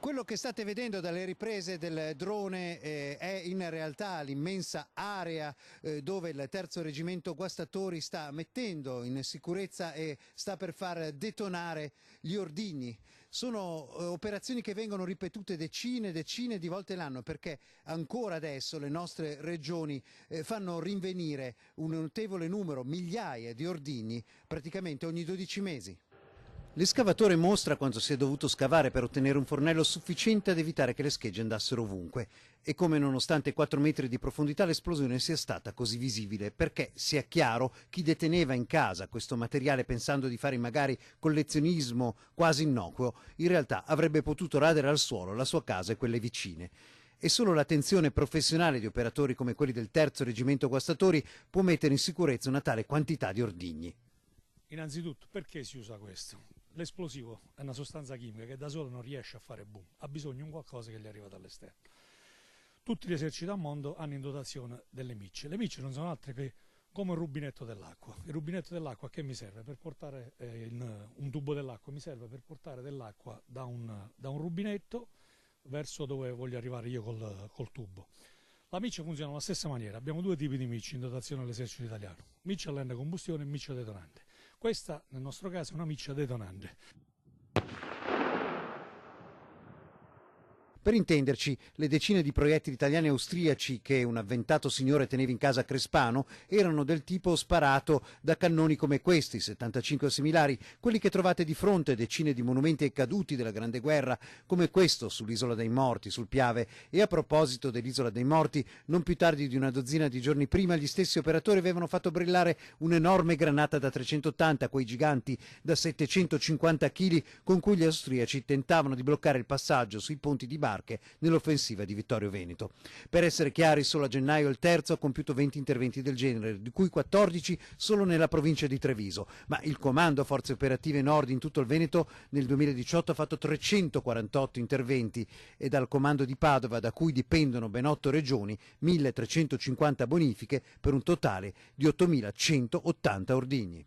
Quello che state vedendo dalle riprese del drone è in realtà l'immensa area dove il terzo reggimento Guastatori sta mettendo in sicurezza e sta per far detonare gli ordigni. Sono operazioni che vengono ripetute decine e decine di volte l'anno, perché ancora adesso le nostre regioni fanno rinvenire un notevole numero, migliaia di ordigni praticamente ogni 12 mesi. L'escavatore mostra quanto si è dovuto scavare per ottenere un fornello sufficiente ad evitare che le schegge andassero ovunque e come nonostante 4 metri di profondità l'esplosione sia stata così visibile, perché sia chiaro chi deteneva in casa questo materiale pensando di fare magari collezionismo quasi innocuo, in realtà avrebbe potuto radere al suolo la sua casa e quelle vicine. E solo l'attenzione professionale di operatori come quelli del terzo reggimento Guastatori può mettere in sicurezza una tale quantità di ordigni. Innanzitutto, perché si usa questo? L'esplosivo è una sostanza chimica che da sola non riesce a fare boom, ha bisogno di qualcosa che gli arriva dall'esterno. Tutti gli eserciti al mondo hanno in dotazione delle micce. Le micce non sono altre che come un rubinetto dell'acqua. Il rubinetto dell'acqua che mi serve per portare un tubo dell'acqua, mi serve per portare dell'acqua da un rubinetto verso dove voglio arrivare io col tubo. La miccia funziona alla stessa maniera, abbiamo due tipi di micce in dotazione all'esercito italiano, miccia a lenta combustione e miccia detonante. Questa nel nostro caso è una miccia detonante. Per intenderci, le decine di proiettili italiani e austriaci che un avventato signore teneva in casa a Crespano erano del tipo sparato da cannoni come questi, 75 similari, quelli che trovate di fronte a decine di monumenti ai caduti della Grande Guerra, come questo sull'Isola dei Morti, sul Piave. E a proposito dell'Isola dei Morti, non più tardi di una dozzina di giorni prima gli stessi operatori avevano fatto brillare un'enorme granata da 380, quei giganti da 750 kg con cui gli austriaci tentavano di bloccare il passaggio sui ponti di barche nell'offensiva di Vittorio Veneto. Per essere chiari, solo a gennaio il terzo ha compiuto 20 interventi del genere, di cui 14 solo nella provincia di Treviso, ma il Comando Forze Operative Nord in tutto il Veneto nel 2018 ha fatto 348 interventi e dal Comando di Padova, da cui dipendono ben 8 regioni, 1350 bonifiche per un totale di 8180 ordigni.